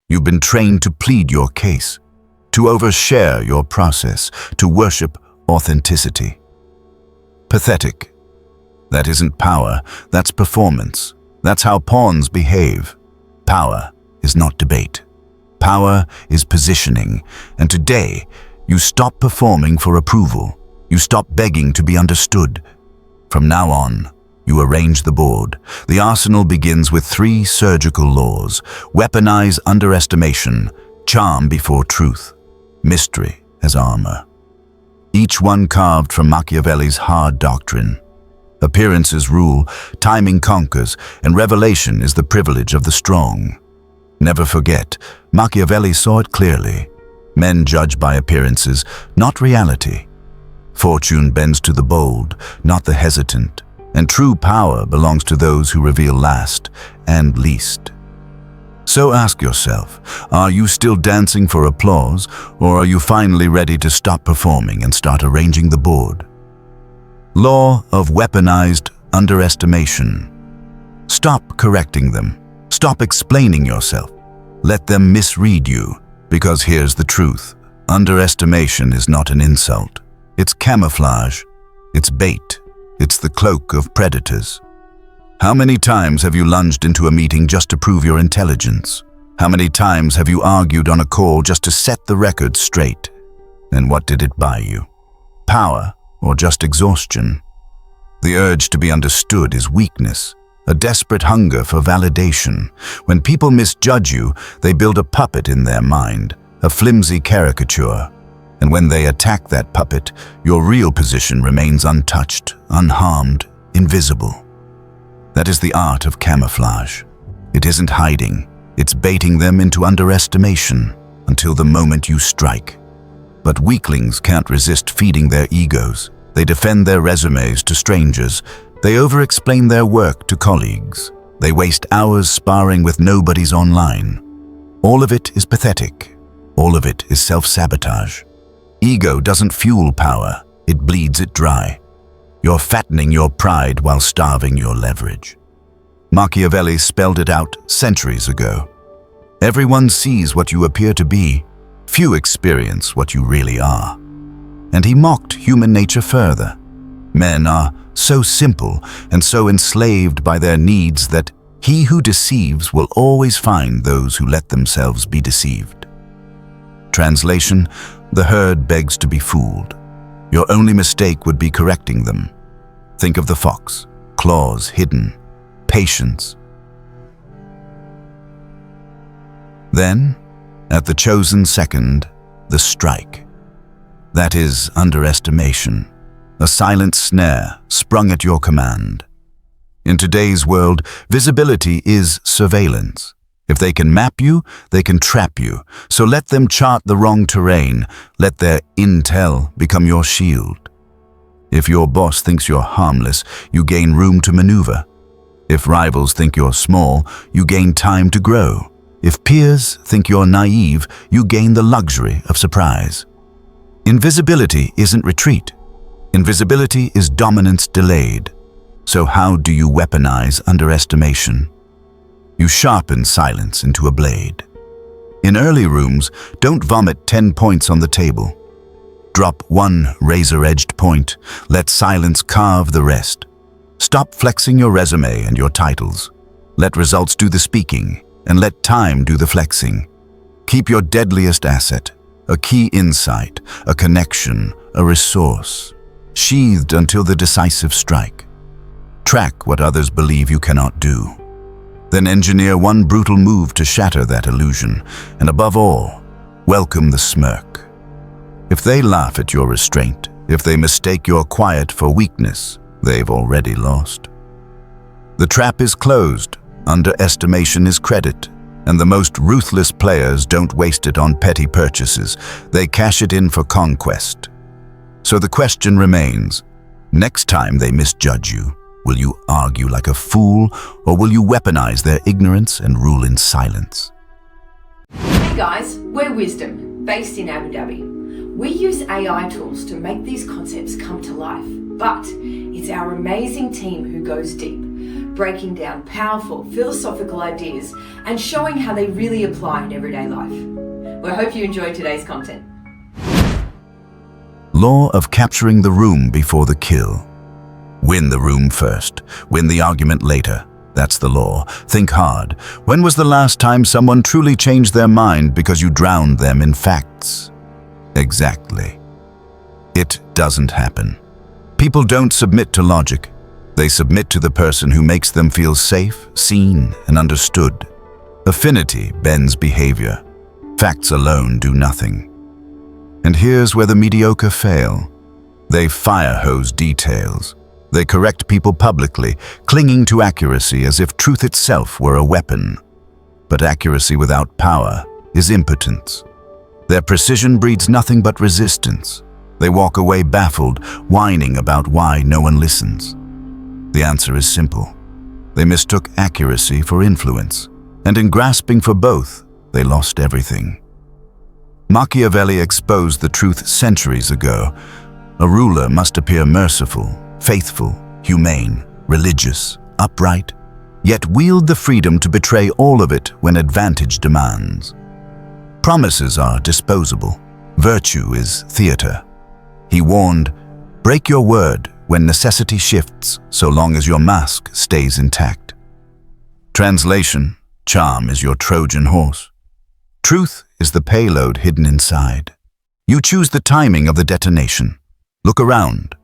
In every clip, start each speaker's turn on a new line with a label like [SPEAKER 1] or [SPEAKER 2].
[SPEAKER 1] You've been trained to plead your case, to overshare your process, to worship authenticity. Pathetic. That isn't power, that's performance. That's how pawns behave. Power is not debate. Power is positioning, and today, you stop performing for approval. You stop begging to be understood. From now on, you arrange the board. The arsenal begins with 3 surgical laws: weaponize underestimation, charm before truth, mystery as armor. Each one carved from Machiavelli's hard doctrine. Appearances rule, timing conquers, and revelation is the privilege of the strong. Never forget, Machiavelli saw it clearly. Men judge by appearances, not reality. Fortune bends to the bold, not the hesitant, and true power belongs to those who reveal last and least. So ask yourself, are you still dancing for applause, or are you finally ready to stop performing and start arranging the board? Law of weaponized underestimation. Stop correcting them. Stop explaining yourself. Let them misread you, because here's the truth. Underestimation is not an insult. It's camouflage. It's bait. It's the cloak of predators. How many times have you lunged into a meeting just to prove your intelligence? How many times have you argued on a call just to set the record straight? And what did it buy you? Power or just exhaustion? The urge to be understood is weakness, a desperate hunger for validation. When people misjudge you, they build a puppet in their mind, a flimsy caricature. And when they attack that puppet, your real position remains untouched, unharmed, invisible. That is the art of camouflage. It isn't hiding, it's baiting them into underestimation until the moment you strike. But weaklings can't resist feeding their egos. They defend their resumes to strangers. They over-explain their work to colleagues. They waste hours sparring with nobodies online. All of it is pathetic. All of it is self-sabotage. Ego doesn't fuel power, it bleeds it dry. You're fattening your pride while starving your leverage. Machiavelli spelled it out centuries ago. Everyone sees what you appear to be. Few experience what you really are. And he mocked human nature further. Men are so simple and so enslaved by their needs that he who deceives will always find those who let themselves be deceived. Translation: the herd begs to be fooled. Your only mistake would be correcting them. Think of the fox, claws hidden, patience. Then, at the chosen second, the strike. That is underestimation, a silent snare sprung at your command. In today's world, visibility is surveillance. If they can map you, they can trap you. So let them chart the wrong terrain. Let their intel become your shield. If your boss thinks you're harmless, you gain room to maneuver. If rivals think you're small, you gain time to grow. If peers think you're naive, you gain the luxury of surprise. Invisibility isn't retreat. Invisibility is dominance delayed. So how do you weaponize underestimation? You sharpen silence into a blade. In early rooms, don't vomit 10 points on the table. Drop one razor-edged point. Let silence carve the rest. Stop flexing your resume and your titles. Let results do the speaking, and let time do the flexing. Keep your deadliest asset, a key insight, a connection, a resource, sheathed until the decisive strike. Track what others believe you cannot do. Then engineer one brutal move to shatter that illusion, and above all, welcome the smirk. If they laugh at your restraint, if they mistake your quiet for weakness, they've already lost. The trap is closed, underestimation is credit, and the most ruthless players don't waste it on petty purchases, they cash it in for conquest. So the question remains, next time they misjudge you, will you argue like a fool, or will you weaponize their ignorance and rule in silence?
[SPEAKER 2] Hey guys, we're Wisdom, based in Abu Dhabi. We use AI tools to make these concepts come to life, but it's our amazing team who goes deep, breaking down powerful philosophical ideas and showing how they really apply in everyday life. We hope you enjoyed today's content.
[SPEAKER 1] Law of capturing the room before the kill. Win the room first, win the argument later. That's the law. Think hard. When was the last time someone truly changed their mind because you drowned them in facts? Exactly. It doesn't happen. People don't submit to logic. They submit to the person who makes them feel safe, seen, and understood. Affinity bends behavior. Facts alone do nothing. And here's where the mediocre fail. They firehose details. They correct people publicly, clinging to accuracy as if truth itself were a weapon. But accuracy without power is impotence. Their precision breeds nothing but resistance. They walk away baffled, whining about why no one listens. The answer is simple. They mistook accuracy for influence, and in grasping for both, they lost everything. Machiavelli exposed the truth centuries ago. A ruler must appear merciful, faithful, humane, religious, upright, yet wield the freedom to betray all of it when advantage demands. Promises are disposable. Virtue is theater. He warned, break your word when necessity shifts, so long as your mask stays intact. Translation, charm is your Trojan horse. Truth is the payload hidden inside. You choose the timing of the detonation. Look around.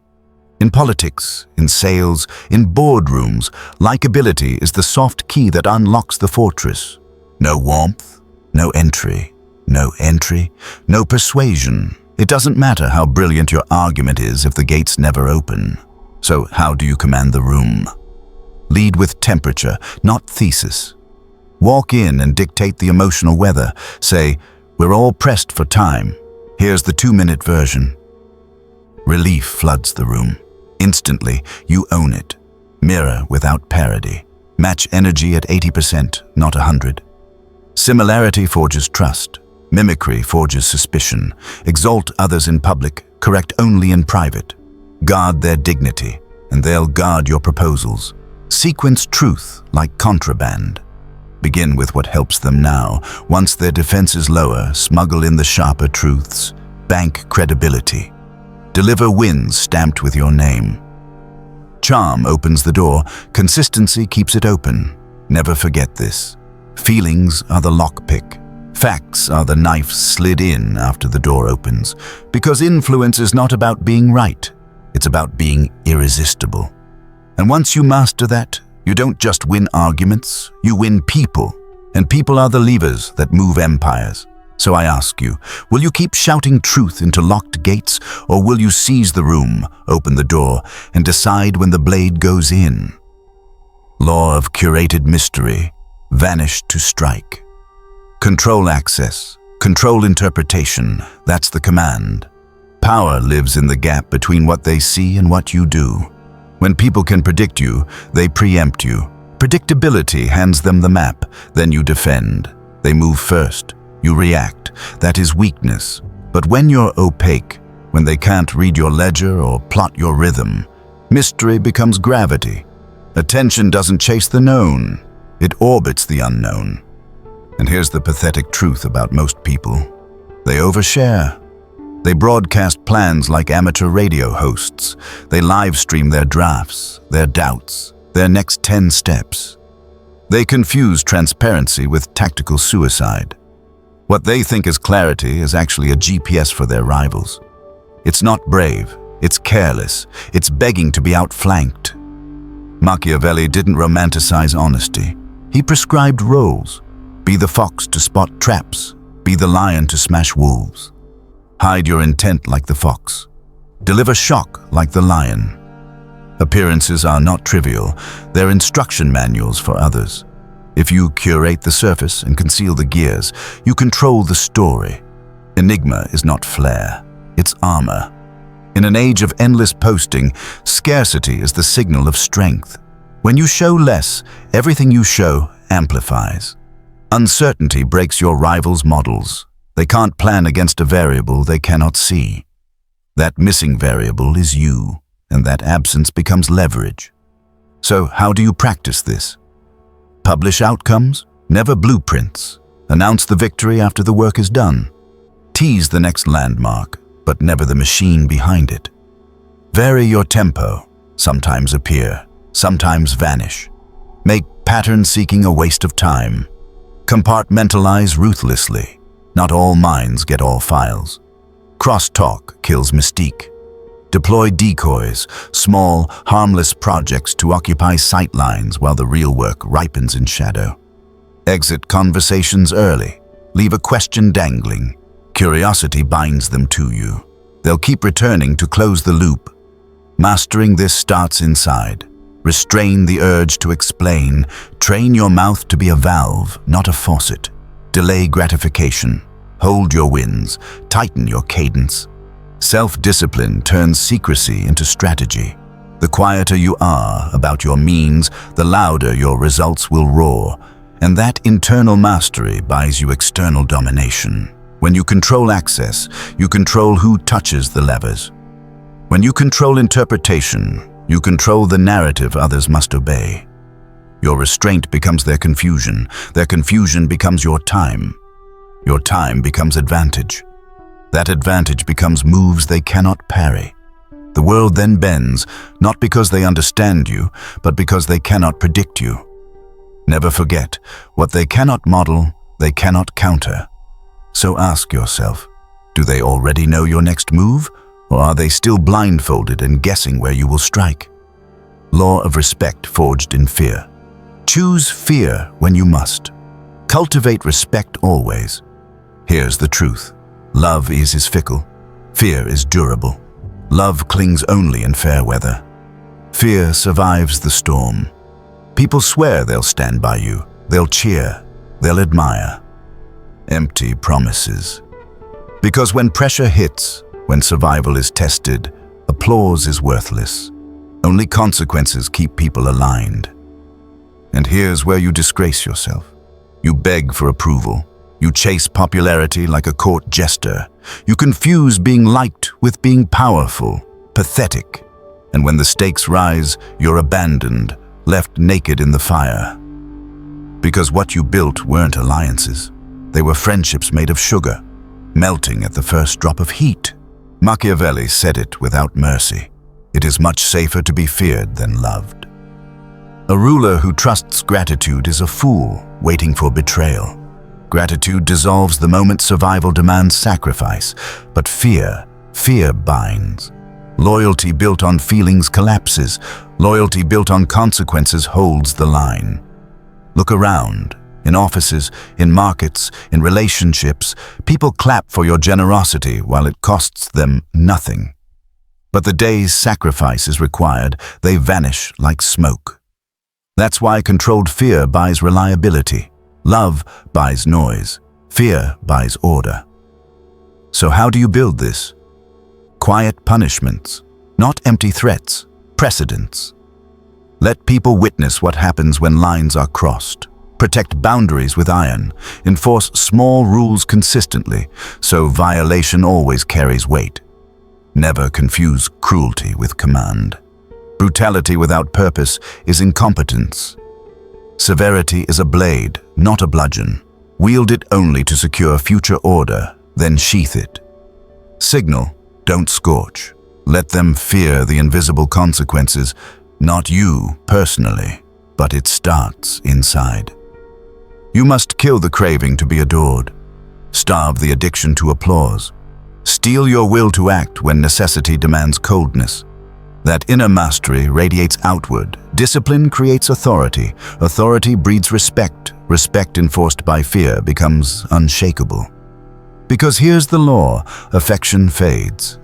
[SPEAKER 1] In politics, in sales, in boardrooms, likability is the soft key that unlocks the fortress. No warmth, no entry, no persuasion. It doesn't matter how brilliant your argument is if the gates never open. So how do you command the room? Lead with temperature, not thesis. Walk in and dictate the emotional weather. Say, we're all pressed for time. Here's the 2-minute version. Relief floods the room. Instantly, you own it. Mirror without parody. Match energy at 80%, not 100. Similarity forges trust. Mimicry forges suspicion. Exalt others in public, correct only in private. Guard their dignity, and they'll guard your proposals. Sequence truth like contraband. Begin with what helps them now. Once their defense is lower, smuggle in the sharper truths. Bank credibility. Deliver wins stamped with your name. Charm opens the door. Consistency keeps it open. Never forget this. Feelings are the lockpick. Facts are the knife slid in after the door opens. Because influence is not about being right. It's about being irresistible. And once you master that, you don't just win arguments, you win people. And people are the levers that move empires. So I ask you, will you keep shouting truth into locked gates, or will you seize the room, open the door, and decide when the blade goes in? Law of curated mystery, vanished to strike. Control access, control interpretation, that's the command. Power lives in the gap between what they see and what you do. When people can predict you, they preempt you. Predictability hands them the map, then you defend. They move first. You react. That is weakness. But when you're opaque, when they can't read your ledger or plot your rhythm, mystery becomes gravity. Attention doesn't chase the known. It orbits the unknown. And here's the pathetic truth about most people. They overshare. They broadcast plans like amateur radio hosts. They live stream their drafts, their doubts, their next 10 steps. They confuse transparency with tactical suicide. What they think is clarity is actually a GPS for their rivals. It's not brave, it's careless, it's begging to be outflanked. Machiavelli didn't romanticize honesty. He prescribed roles. Be the fox to spot traps, be the lion to smash wolves. Hide your intent like the fox. Deliver shock like the lion. Appearances are not trivial, they're instruction manuals for others. If you curate the surface and conceal the gears, you control the story. Enigma is not flair, it's armor. In an age of endless posting, scarcity is the signal of strength. When you show less, everything you show amplifies. Uncertainty breaks your rivals' models. They can't plan against a variable they cannot see. That missing variable is you, and that absence becomes leverage. So how do you practice this? Publish outcomes, never blueprints. Announce the victory after the work is done. Tease the next landmark, but never the machine behind it. Vary your tempo, sometimes appear, sometimes vanish. Make pattern-seeking a waste of time. Compartmentalize ruthlessly. Not all minds get all files. Cross-talk kills mystique. Deploy decoys, small, harmless projects to occupy sightlines while the real work ripens in shadow. Exit conversations early. Leave a question dangling. Curiosity binds them to you. They'll keep returning to close the loop. Mastering this starts inside. Restrain the urge to explain. Train your mouth to be a valve, not a faucet. Delay gratification. Hold your wins. Tighten your cadence. Self-discipline turns secrecy into strategy. The quieter you are about your means, the louder your results will roar. And that internal mastery buys you external domination. When you control access, you control who touches the levers. When you control interpretation, you control the narrative others must obey. Your restraint becomes their confusion becomes your time. Your time becomes advantage. That advantage becomes moves they cannot parry. The world then bends, not because they understand you, but because they cannot predict you. Never forget, what they cannot model, they cannot counter. So ask yourself, do they already know your next move, or are they still blindfolded and guessing where you will strike? Law of respect forged in fear. Choose fear when you must. Cultivate respect always. Here's the truth. Love is fickle. Fear is durable. Love clings only in fair weather. Fear survives the storm. People swear they'll stand by you. They'll cheer. They'll admire. Empty promises. Because when pressure hits, when survival is tested, applause is worthless. Only consequences keep people aligned. And here's where you disgrace yourself. You beg for approval. You chase popularity like a court jester. You confuse being liked with being powerful, pathetic. And when the stakes rise, you're abandoned, left naked in the fire. Because what you built weren't alliances. They were friendships made of sugar, melting at the first drop of heat. Machiavelli said it without mercy. It is much safer to be feared than loved. A ruler who trusts gratitude is a fool waiting for betrayal. Gratitude dissolves the moment survival demands sacrifice, but fear binds. Loyalty built on feelings collapses. Loyalty built on consequences holds the line. Look around. In offices, in markets, in relationships, people clap for your generosity while it costs them nothing. But the day's sacrifice is required, they vanish like smoke. That's why controlled fear buys reliability. Love buys noise. Fear buys order. So how do you build this? Quiet punishments, not empty threats, precedents. Let people witness what happens when lines are crossed. Protect boundaries with iron. Enforce small rules consistently, so violation always carries weight. Never confuse cruelty with command. Brutality without purpose is incompetence. Severity is a blade, not a bludgeon. Wield it only to secure future order, then sheath it. Signal, don't scorch. Let them fear the invisible consequences, not you personally, but it starts inside. You must kill the craving to be adored. Starve the addiction to applause. Steel your will to act when necessity demands coldness. That inner mastery radiates outward. Discipline creates authority. Authority breeds respect. Respect enforced by fear becomes unshakable. Because here's the law, affection fades.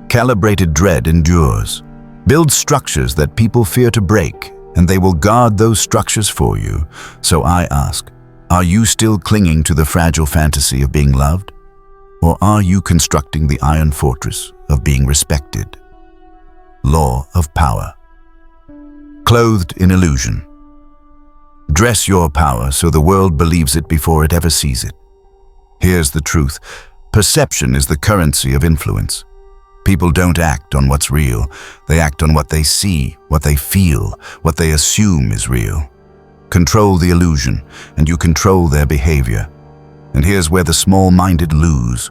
[SPEAKER 1] Calibrated dread endures. Build structures that people fear to break, and they will guard those structures for you. So I ask, are you still clinging to the fragile fantasy of being loved? Or are you constructing the iron fortress of being respected? Law of power. Clothed in illusion. Dress your power so the world believes it before it ever sees it. Here's the truth. Perception is the currency of influence. People don't act on what's real. They act on what they see, what they feel, what they assume is real. Control the illusion, and you control their behavior. And here's where the small-minded lose.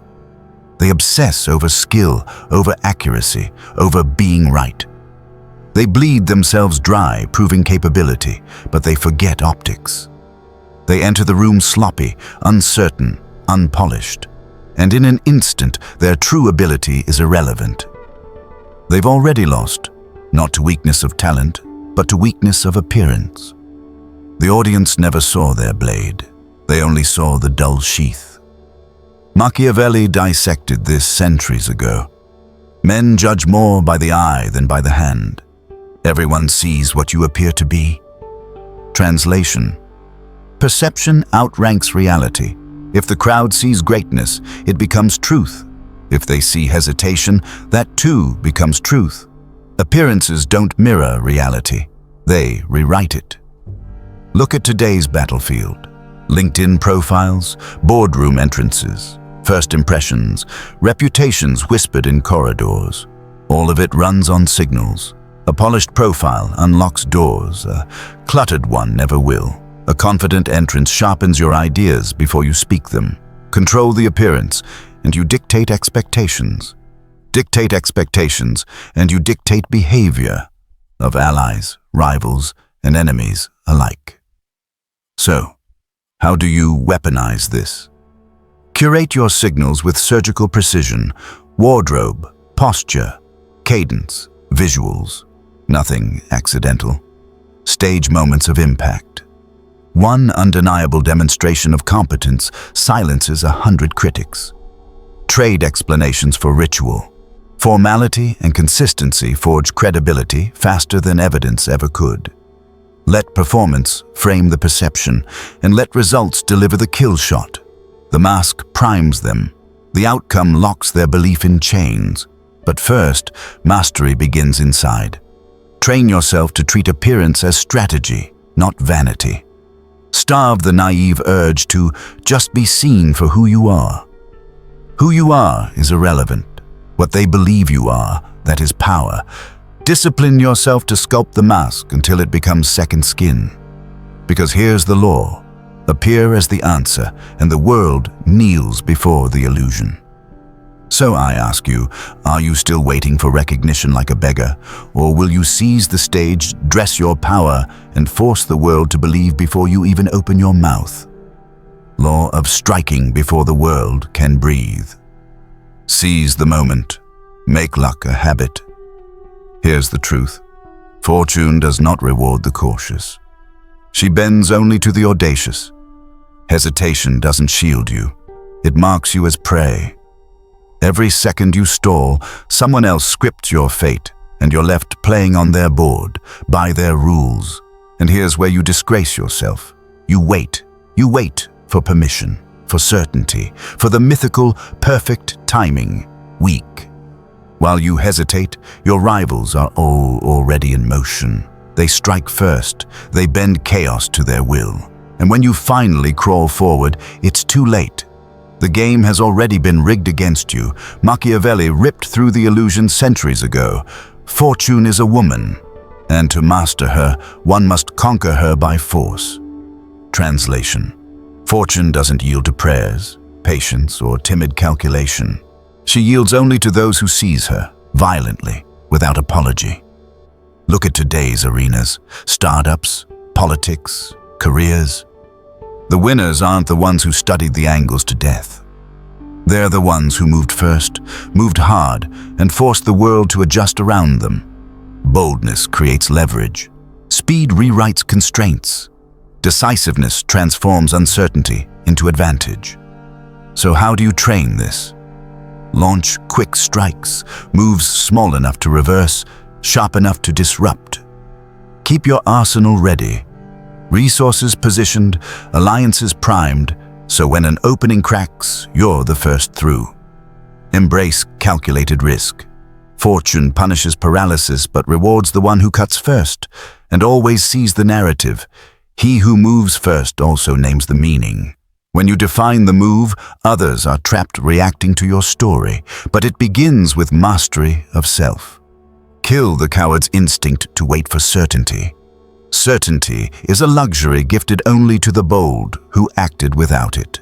[SPEAKER 1] They obsess over skill, over accuracy, over being right. They bleed themselves dry, proving capability, but they forget optics. They enter the room sloppy, uncertain, unpolished, and in an instant their true ability is irrelevant. They've already lost, not to weakness of talent, but to weakness of appearance. The audience never saw their blade. They only saw the dull sheath. Machiavelli dissected this centuries ago. Men judge more by the eye than by the hand. Everyone sees what you appear to be. Translation: perception outranks reality. If the crowd sees greatness, it becomes truth. If they see hesitation, that too becomes truth. Appearances don't mirror reality. They rewrite it. Look at today's battlefield. LinkedIn profiles, boardroom entrances, first impressions, reputations whispered in corridors. All of it runs on signals. A polished profile unlocks doors. A cluttered one never will. A confident entrance sharpens your ideas before you speak them. Control the appearance, and you dictate expectations. Dictate expectations, and you dictate behavior of allies, rivals, and enemies alike. So, how do you weaponize this? Curate your signals with surgical precision, wardrobe, posture, cadence, visuals. Nothing accidental. Stage moments of impact. One undeniable demonstration of competence silences 100 critics. Trade explanations for ritual. Formality and consistency forge credibility faster than evidence ever could. Let performance frame the perception, and let results deliver the kill shot. The mask primes them. The outcome locks their belief in chains. But first, mastery begins inside. Train yourself to treat appearance as strategy, not vanity. Starve the naive urge to just be seen for who you are. Who you are is irrelevant. What they believe you are, that is power. Discipline yourself to sculpt the mask until it becomes second skin. Because here's the law. Appear as the answer, and the world kneels before the illusion. So I ask you, are you still waiting for recognition like a beggar? Or will you seize the stage, dress your power, and force the world to believe before you even open your mouth? Law of striking before the world can breathe. Seize the moment. Make luck a habit. Here's the truth. Fortune does not reward the cautious. She bends only to the audacious. Hesitation doesn't shield you. It marks you as prey. Every second you stall, someone else scripts your fate, and you're left playing on their board, by their rules. And here's where you disgrace yourself. You wait for permission, for certainty, for the mythical, perfect timing, weak. While you hesitate, your rivals are all already in motion. They strike first, they bend chaos to their will. And when you finally crawl forward, it's too late. The game has already been rigged against you. Machiavelli ripped through the illusion centuries ago. Fortune is a woman, and to master her, one must conquer her by force. Translation: fortune doesn't yield to prayers, patience, or timid calculation. She yields only to those who seize her, violently, without apology. Look at today's arenas: startups, politics, careers. The winners aren't the ones who studied the angles to death. They're the ones who moved first, moved hard, and forced the world to adjust around them. Boldness creates leverage. Speed rewrites constraints. Decisiveness transforms uncertainty into advantage. So how do you train this? Launch quick strikes, moves small enough to reverse, sharp enough to disrupt. Keep your arsenal ready. Resources positioned, alliances primed, so when an opening cracks, you're the first through. Embrace calculated risk. Fortune punishes paralysis but rewards the one who cuts first, and always sees the narrative. He who moves first also names the meaning. When you define the move, others are trapped reacting to your story, but it begins with mastery of self. Kill the coward's instinct to wait for certainty. Certainty is a luxury gifted only to the bold who acted without it.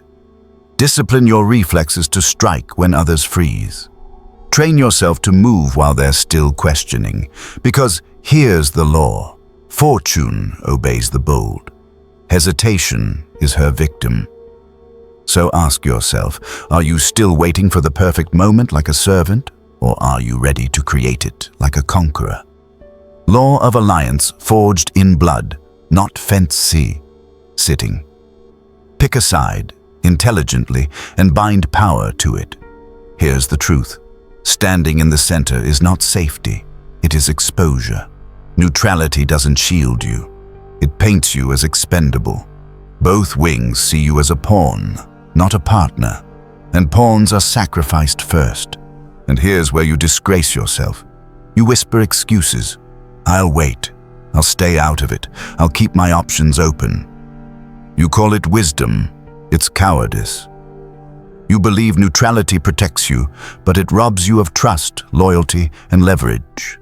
[SPEAKER 1] Discipline your reflexes to strike when others freeze. Train yourself to move while they're still questioning, because here's the law. Fortune obeys the bold. Hesitation is her victim. So ask yourself, are you still waiting for the perfect moment like a servant, or are you ready to create it like a conqueror? Law of alliance forged in blood, not fence-see, sitting. Pick a side, intelligently, and bind power to it. Here's the truth. Standing in the center is not safety, it is exposure. Neutrality doesn't shield you. It paints you as expendable. Both wings see you as a pawn, not a partner. And pawns are sacrificed first. And here's where you disgrace yourself. You whisper excuses. I'll wait. I'll stay out of it. I'll keep my options open. You call it wisdom. It's cowardice. You believe neutrality protects you, but it robs you of trust, loyalty, and leverage.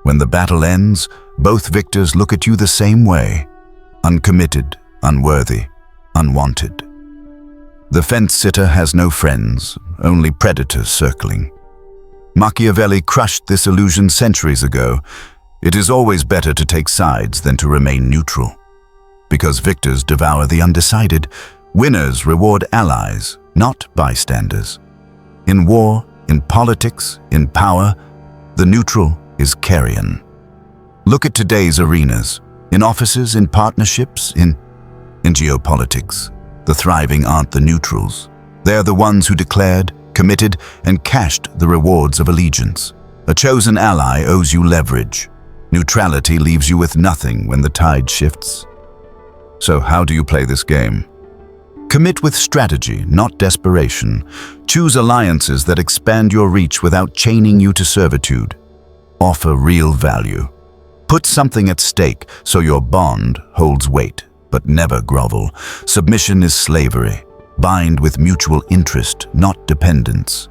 [SPEAKER 1] When the battle ends, both victors look at you the same way. Uncommitted, unworthy, unwanted. The fence-sitter has no friends, only predators circling. Machiavelli crushed this illusion centuries ago. It is always better to take sides than to remain neutral. Because victors devour the undecided, winners reward allies, not bystanders. In war, in politics, in power, the neutral is carrion. Look at today's arenas. In offices, in partnerships, in geopolitics. The thriving aren't the neutrals. They're the ones who declared, committed, and cashed the rewards of allegiance. A chosen ally owes you leverage. Neutrality leaves you with nothing when the tide shifts. So how do you play this game? Commit with strategy, not desperation. Choose alliances that expand your reach without chaining you to servitude. Offer real value. Put something at stake so your bond holds weight, but never grovel. Submission is slavery. Bind with mutual interest, not dependence.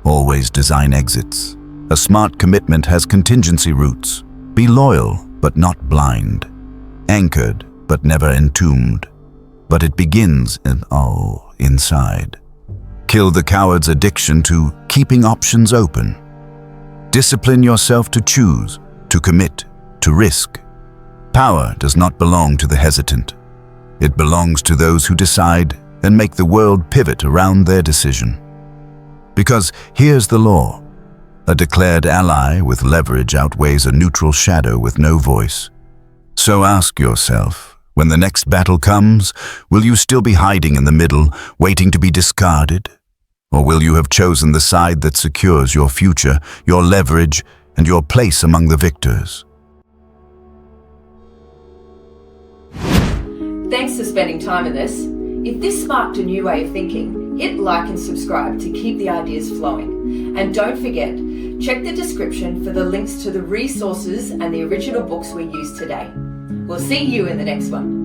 [SPEAKER 1] Always design exits. A smart commitment has contingency routes. Be loyal, but not blind. Anchored, but never entombed. But it begins inside. Kill the coward's addiction to keeping options open. Discipline yourself to choose, to commit, to risk. Power does not belong to the hesitant. It belongs to those who decide and make the world pivot around their decision. Because here's the law. A declared ally with leverage outweighs a neutral shadow with no voice. So ask yourself, when the next battle comes, will you still be hiding in the middle, waiting to be discarded? Or will you have chosen the side that secures your future, your leverage, and your place among the victors?
[SPEAKER 2] Thanks for spending time with us. If this sparked a new way of thinking, hit like and subscribe to keep the ideas flowing. And don't forget, check the description for the links to the resources and the original books we used today. We'll see you in the next one.